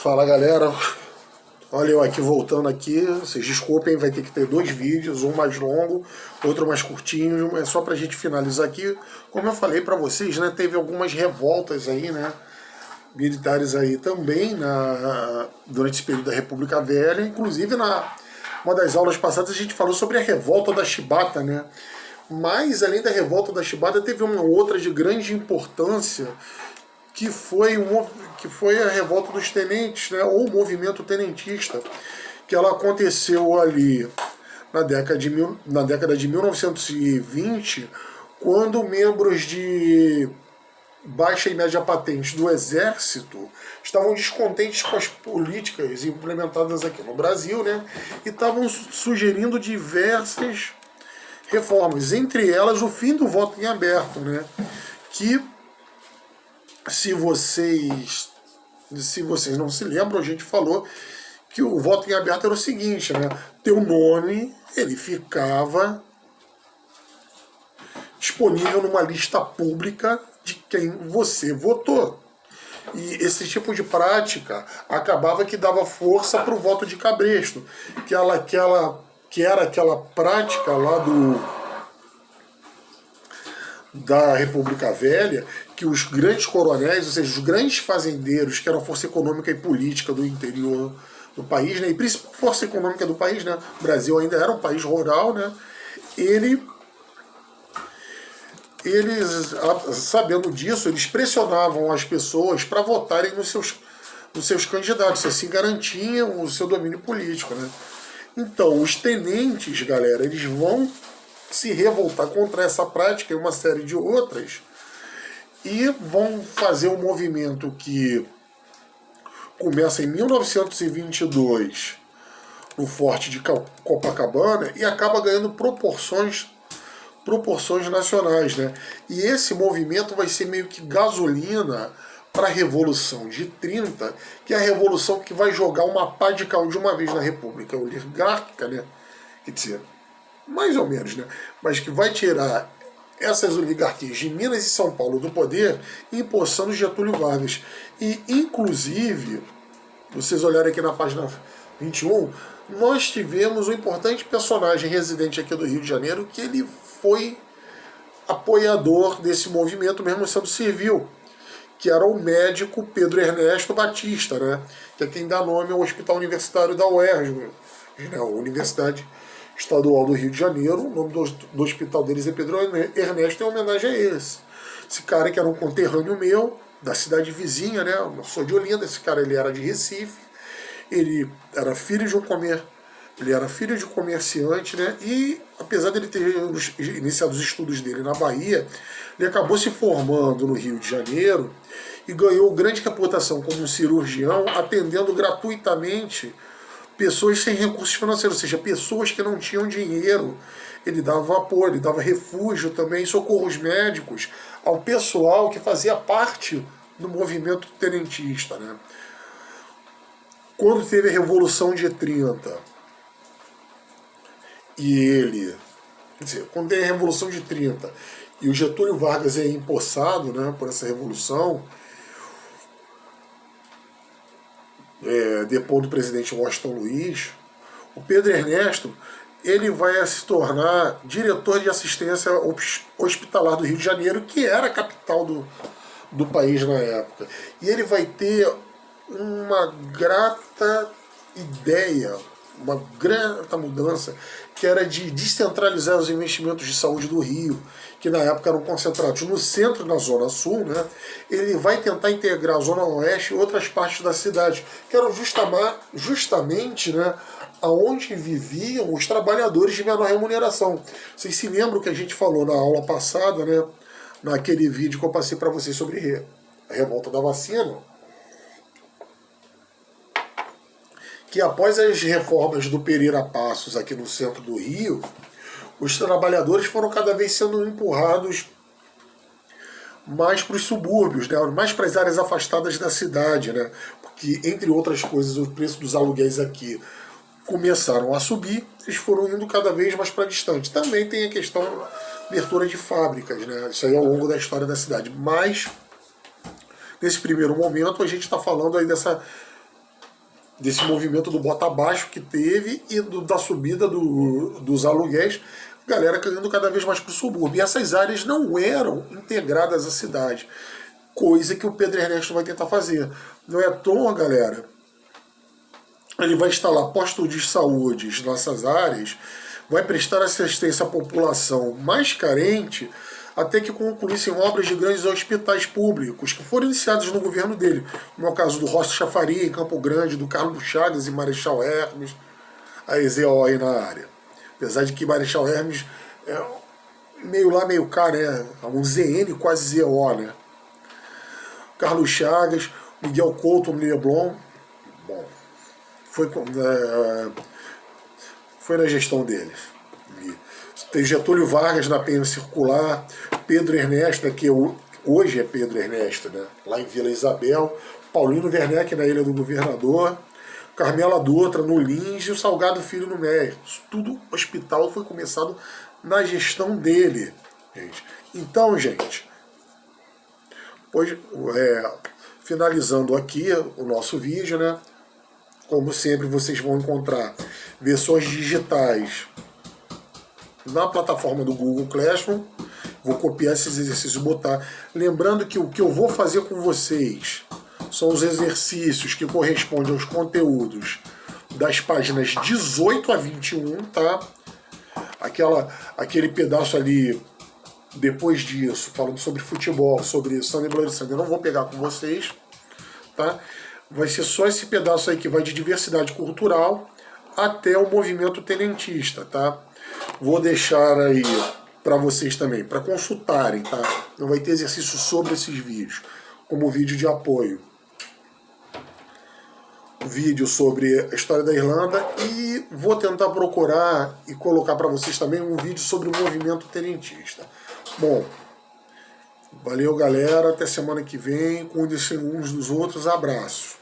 Fala galera, olha eu aqui voltando aqui, vocês desculpem, vai ter que ter dois vídeos, um mais longo, outro mais curtinho, é só pra gente finalizar aqui. Como eu falei pra vocês, né, teve algumas revoltas aí, né, militares aí também durante esse período da República Velha, inclusive uma das aulas passadas a gente falou sobre a revolta da Chibata, né, mas além da revolta da Chibata teve uma outra de grande importância, que foi a revolta dos tenentes, né, ou o movimento tenentista, que ela aconteceu ali na década de 1920, quando membros de baixa e média patente do Exército estavam descontentes com as políticas implementadas aqui no Brasil, né, e estavam sugerindo diversas reformas, entre elas o fim do voto em aberto, né, que se vocês não se lembram, a gente falou que o voto em aberto era o seguinte, né? Teu nome, ele ficava disponível numa lista pública de quem você votou. E esse tipo de prática acabava que dava força para o voto de cabresto, que era aquela prática lá da República Velha, que os grandes coronéis, ou seja, os grandes fazendeiros, que eram a força econômica e política do interior do país, né, e principal força econômica do país, né, o Brasil ainda era um país rural, né, eles, sabendo disso, eles pressionavam as pessoas para votarem nos seus candidatos, assim garantiam o seu domínio político, né. Então, os tenentes, galera, eles vão se revoltar contra essa prática e uma série de outras, e vão fazer um movimento que começa em 1922 no Forte de Copacabana e acaba ganhando proporções nacionais, né? E esse movimento vai ser meio que gasolina para a Revolução de 30, que é a revolução que vai jogar uma pá de cal de uma vez na República Oligárquica, né? Quer dizer, mais ou menos, né? Mas que vai tirar essas oligarquias de Minas e São Paulo do poder, empossando Getúlio Vargas. E, inclusive, vocês olharem aqui na página 21, nós tivemos um importante personagem residente aqui do Rio de Janeiro, que ele foi apoiador desse movimento, mesmo sendo civil, que era o médico Pedro Ernesto Batista, né? Que é quem dá nome ao Hospital Universitário da UERJ, né? A Universidade Estadual do Rio de Janeiro. O nome do hospital deles é Pedro Ernesto, em homenagem a esse cara que era um conterrâneo meu, da cidade vizinha, né? Eu sou de Olinda, esse cara ele era de Recife, ele era filho de comerciante, né? E apesar dele ter iniciado os estudos dele na Bahia, ele acabou se formando no Rio de Janeiro e ganhou grande reputação como um cirurgião, atendendo gratuitamente pessoas sem recursos financeiros, ou seja, pessoas que não tinham dinheiro. Ele dava apoio, ele dava refúgio também, socorros médicos ao pessoal que fazia parte do movimento tenentista, né? Quando teve a Revolução de 30, quando teve a Revolução de 30 e o Getúlio Vargas é empossado, né, por essa revolução, depois do presidente Washington Luiz, o Pedro Ernesto ele vai se tornar diretor de assistência hospitalar do Rio de Janeiro, que era a capital do país na época. E ele vai ter uma grata ideia, uma grata mudança, que era de descentralizar os investimentos de saúde do Rio, que na época eram concentrados no centro e na zona sul, né? Ele vai tentar integrar a zona oeste e outras partes da cidade, que eram justamente, né, aonde viviam os trabalhadores de menor remuneração. Vocês se lembram que a gente falou na aula passada, né, naquele vídeo que eu passei para vocês sobre a revolta da vacina, que após as reformas do Pereira Passos aqui no centro do Rio, os trabalhadores foram cada vez sendo empurrados mais para os subúrbios, né, mais para as áreas afastadas da cidade, né, porque, entre outras coisas, o preço dos aluguéis aqui começaram a subir, eles foram indo cada vez mais para distante. Também tem a questão da abertura de fábricas, né, isso aí ao longo da história da cidade, mas nesse primeiro momento a gente está falando aí dessa desse movimento do bota abaixo que teve e da subida dos aluguéis, galera caindo cada vez mais para o subúrbio. E essas áreas não eram integradas à cidade, coisa que o Pedro Ernesto vai tentar fazer. Não é à toa, galera, ele vai instalar postos de saúde nessas áreas, vai prestar assistência à população mais carente, até que concluíssem obras de grandes hospitais públicos que foram iniciados no governo dele. No caso do Roça Faria, em Campo Grande, do Carlos Chagas e Marechal Hermes, a EZO aí na área. Apesar de que Marechal Hermes é meio lá, meio cá, né? Um ZN quase ZO, né? Carlos Chagas, Miguel Couto, Leblon, bom, foi na gestão dele. Tem Getúlio Vargas na PM Circular, Pedro Ernesto, que hoje é Pedro Ernesto, né? Lá em Vila Isabel, Paulino Werneck na Ilha do Governador, Carmela Dutra no Lins e o Salgado Filho no Meia. Isso tudo hospital foi começado na gestão dele, gente. Então, gente, hoje, finalizando aqui o nosso vídeo, né? Como sempre, vocês vão encontrar versões digitais na plataforma do Google Classroom. Vou copiar esses exercícios e botar. Lembrando que o que eu vou fazer com vocês são os exercícios que correspondem aos conteúdos das páginas 18 a 21, tá? Aquele pedaço ali, depois disso, falando sobre futebol, sobre Sunday Bloody Sunday, eu não vou pegar com vocês, tá? Vai ser só esse pedaço aí que vai de diversidade cultural até o movimento tenentista, tá? Vou deixar aí para vocês também, para consultarem, tá? Não vai ter exercício sobre esses vídeos, como vídeo de apoio. Vídeo sobre a história da Irlanda e vou tentar procurar e colocar para vocês também um vídeo sobre o movimento tenentista. Bom, valeu galera, até semana que vem, cuidem-se uns dos outros, abraço.